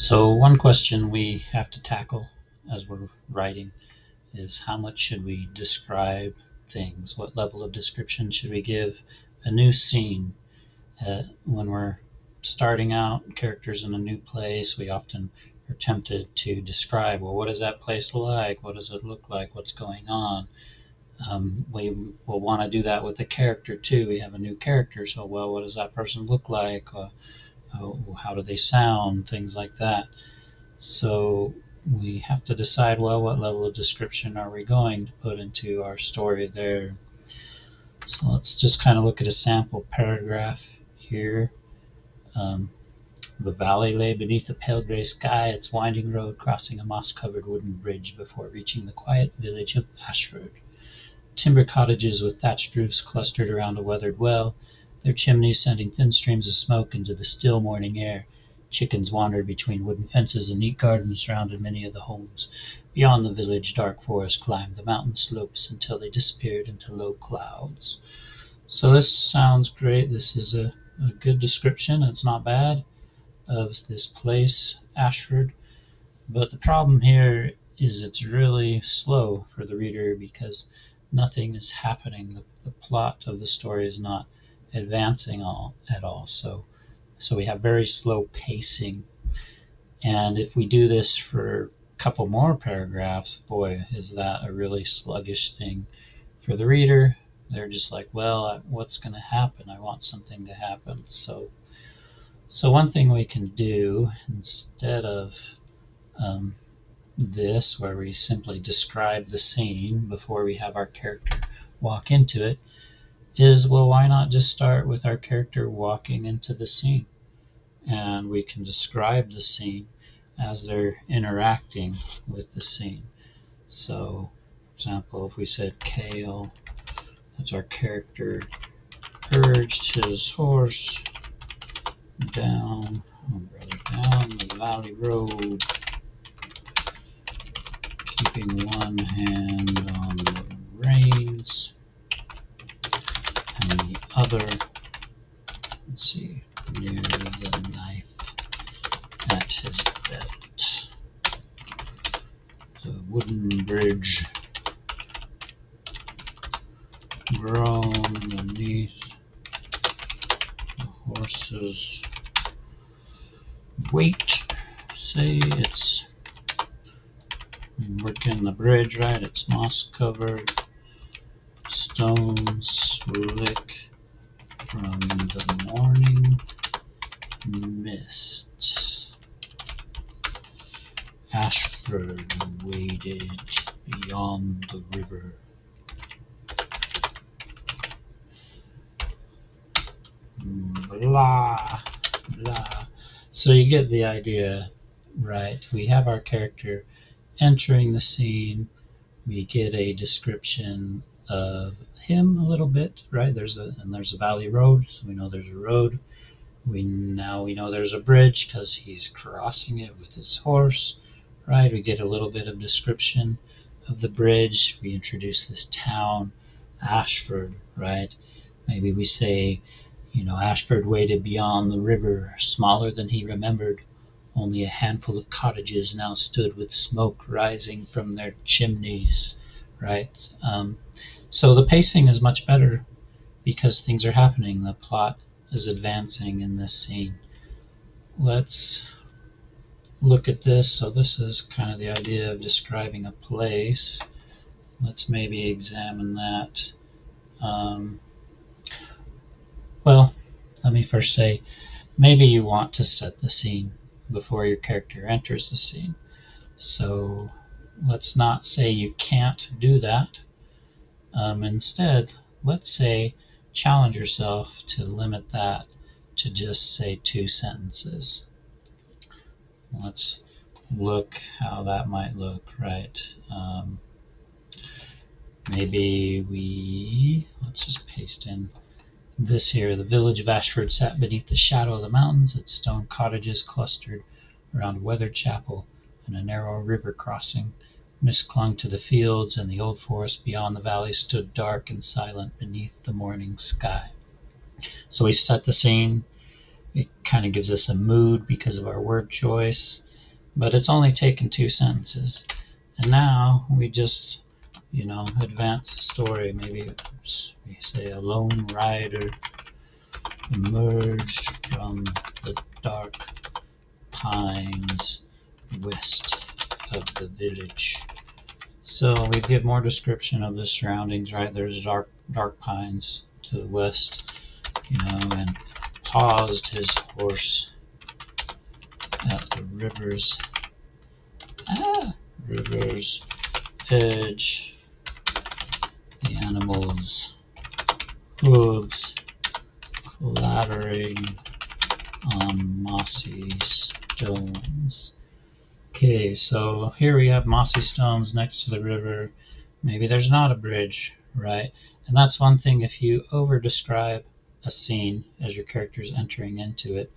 So one question we have to tackle as we're writing is how much should we describe things? What level of description should we give a new scene? When we're starting out characters in a new place, we often are tempted to describe, well, what is that place like? What does it look like? What's going on? We will want to do that with the character too. We have a new character, so, well, what does that person look like? How do they sound? Things like that. So we have to decide, well, what level of description are we going to put into our story there? So let's just kind of look at a sample paragraph here. The valley lay beneath a pale gray sky, its winding road crossing a moss-covered wooden bridge before reaching the quiet village of Ashford. Timber cottages with thatched roofs clustered around a weathered well, their chimneys sending thin streams of smoke into the still morning air. Chickens wandered between wooden fences, and neat gardens surrounded many of the homes. Beyond the village, dark forest climbed the mountain slopes until they disappeared into low clouds. So this sounds great. This is a good description. It's not bad of this place, Ashford. But the problem here is it's really slow for the reader because nothing is happening. The plot of the story is not advancing at all. So we have very slow pacing. And if we do this for a couple more paragraphs, boy, is that a really sluggish thing for the reader. They're just like, well, what's going to happen? I want something to happen. So one thing we can do instead of this, where we simply describe the scene before we have our character walk into it, is, well, why not just start with our character walking into the scene? And we can describe the scene as they're interacting with the scene. So, for example, if we said Cale, that's our character, urged his horse down the valley road, keeping one hand on the reins and the other, near the knife at his belt. The wooden bridge groaned beneath the horse's weight. Say it's working the bridge, right? It's moss covered, stones slick from the morning mist. Ashford waded beyond the river. Blah, blah. So you get the idea, right? We have our character entering the scene. We get a description of him a little bit, right? There's a valley road, so we know there's a road. We know there's a bridge because he's crossing it with his horse, right? We get a little bit of description of the bridge. We introduce this town, Ashford, right? Maybe we say, Ashford waded beyond the river, smaller than he remembered. Only a handful of cottages now stood with smoke rising from their chimneys, right? So the pacing is much better because things are happening. The plot is advancing in this scene. Let's look at this. So this is kind of the idea of describing a place. Let's maybe examine that. Well, let me first say, maybe you want to set the scene before your character enters the scene. So let's not say you can't do that. Instead, let's say challenge yourself to limit that to just say 2 sentences. Let's look how that might look, right? Let's just paste in this here. The village of Ashford sat beneath the shadow of the mountains, its stone cottages clustered around a weathered chapel and a narrow river crossing. Mist clung to the fields, and the old forest beyond the valley stood dark and silent beneath the morning sky. So we've set the scene. It kind of gives us a mood because of our word choice. but it's only taken 2 sentences. And now we just, advance the story. Maybe we say a lone rider emerged from the dark pines west of the village. So we give more description of the surroundings, right? There's dark pines to the west, and paused his horse at the river's edge. The animal's hooves clattering on mossy stones. Okay, so here we have mossy stones next to the river. Maybe there's not a bridge, right? And that's one thing, if you over-describe a scene as your character's entering into it,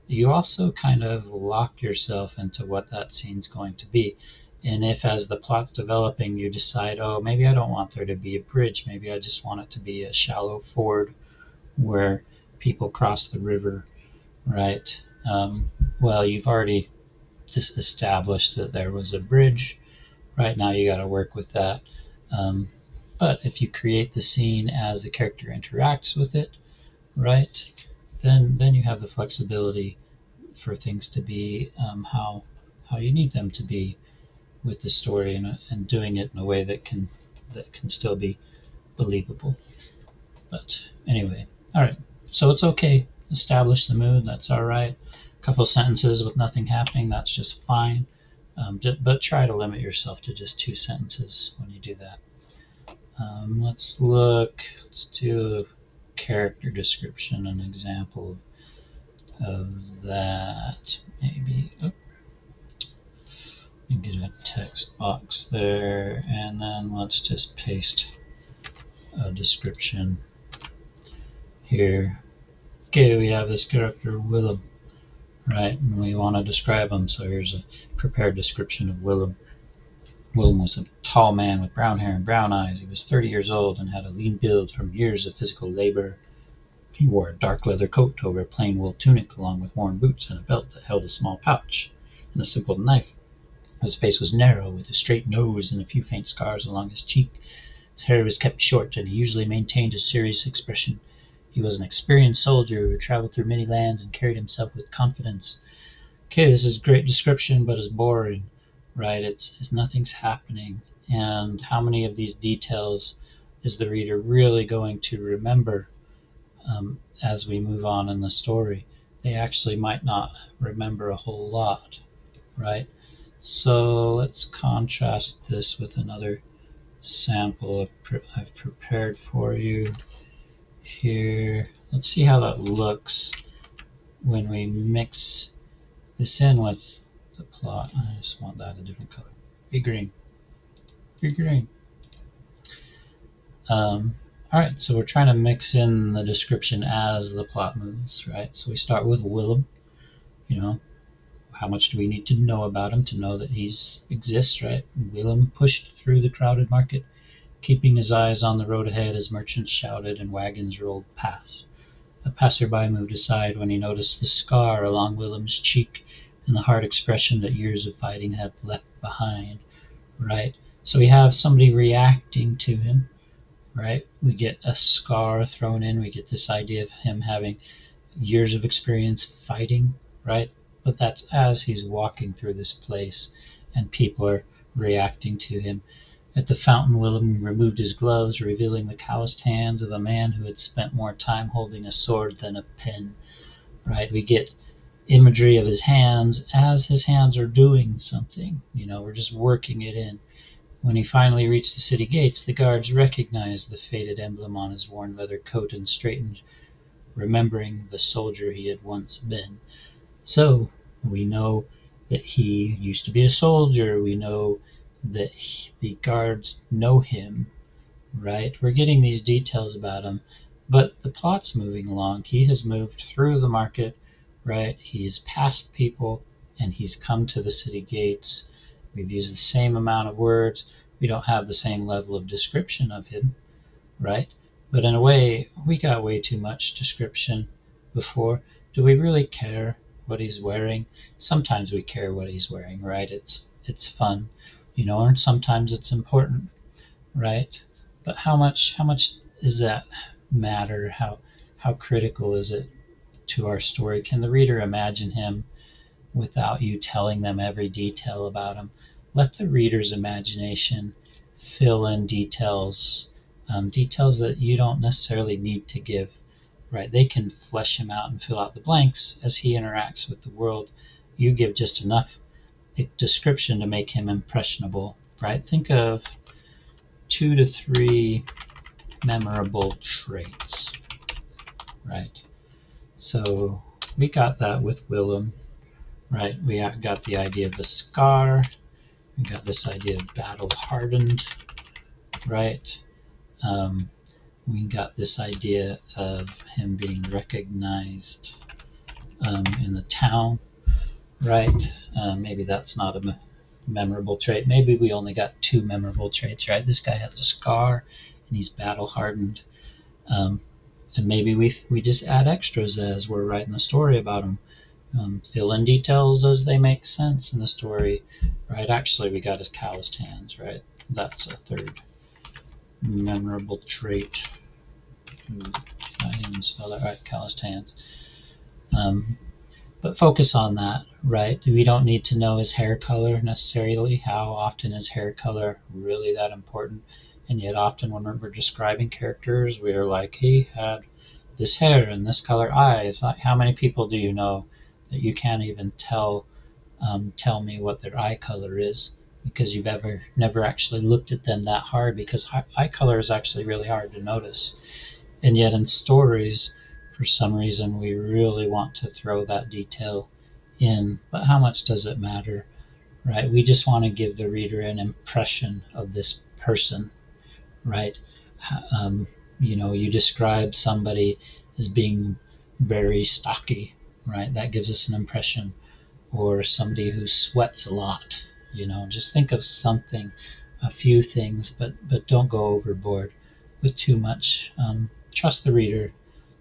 you also kind of lock yourself into what that scene's going to be. And if as the plot's developing you decide, oh, maybe I don't want there to be a bridge, maybe I just want it to be a shallow ford where people cross the river, right? Well, you've already just established that there was a bridge. Right now you got to work with that. But if you create the scene as the character interacts with it, right, then you have the flexibility for things to be how you need them to be with the story, and doing it in a way that can still be believable. But anyway, all right. So it's okay. Establish the mood. That's all right. A couple sentences with nothing happening. That's just fine. But try to limit yourself to just 2 sentences when you do that. Let's do a character description, an example of that. Maybe. Get a text box there, and then let's just paste a description here. Okay, we have this character Willem, right? And we want to describe him, so here's a prepared description of Willem. Willem was a tall man with brown hair and brown eyes. He was 30 years old and had a lean build from years of physical labor. He wore a dark leather coat over a plain wool tunic, along with worn boots and a belt that held a small pouch and a simple knife. His face was narrow, with a straight nose and a few faint scars along his cheek. His hair was kept short, and he usually maintained a serious expression. He was an experienced soldier who traveled through many lands and carried himself with confidence. Okay, this is a great description, but it's boring, right? It's nothing's happening. And how many of these details is the reader really going to remember as we move on in the story? They actually might not remember a whole lot, right? So let's contrast this with another sample I've prepared for you here. Let's see how that looks when we mix this in with the plot. I just want that a different color. Be green. Be green. Alright, so we're trying to mix in the description as the plot moves, right? So we start with Willem. How much do we need to know about him to know that he exists, right? Willem pushed through the crowded market, keeping his eyes on the road ahead as merchants shouted and wagons rolled past. A passerby moved aside when he noticed the scar along Willem's cheek and the hard expression that years of fighting had left behind, right? So we have somebody reacting to him, right? We get a scar thrown in. We get this idea of him having years of experience fighting, right? But that's as he's walking through this place and people are reacting to him. At the fountain, Willem removed his gloves, revealing the calloused hands of a man who had spent more time holding a sword than a pen, right? We get imagery of his hands as his hands are doing something. We're just working it in. When he finally reached the city gates, the guards recognized the faded emblem on his worn leather coat and straightened, remembering the soldier he had once been. So we know that he used to be a soldier. We know that the guards know him, right? We're getting these details about him, but the plot's moving along. He has moved through the market, right? He's passed people and he's come to the city gates. We've used the same amount of words. We don't have the same level of description of him, right? But in a way, we got way too much description before. Do we really care what he's wearing. Sometimes we care what he's wearing, right? It's fun, and sometimes it's important, right? But how much does that matter? How critical is it to our story? Can the reader imagine him without you telling them every detail about him? Let the reader's imagination fill in details, details that you don't necessarily need to give, right? They can flesh him out and fill out the blanks as he interacts with the world. You give just enough description to make him impressionable, right? Think of 2 to 3 memorable traits, right? So we got that with Willem, right? We got the idea of a scar. We got this idea of battle hardened, right? We got this idea of him being recognized in the town, right? Maybe that's not a memorable trait. Maybe we only got 2 memorable traits, right? This guy has a scar and he's battle hardened. And maybe we just add extras as we're writing the story about him. Fill in details as they make sense in the story, right? Actually, we got his calloused hands, right? That's a 3rd memorable trait. I didn't even spell that right, calloused hands. But focus on that, right? We don't need to know his hair color necessarily. How often is hair color really that important? And yet often when we're describing characters, we are like, he had this hair and this color eyes. How many people do you know that you can't even tell me what their eye color is because you've never actually looked at them that hard, because eye color is actually really hard to notice. And yet in stories, for some reason, we really want to throw that detail in. But how much does it matter, right? We just want to give the reader an impression of this person, right? You describe somebody as being very stocky, right? That gives us an impression. Or somebody who sweats a lot. Just think of something, a few things, but don't go overboard with too much. Trust the reader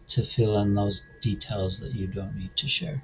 to fill in those details that you don't need to share.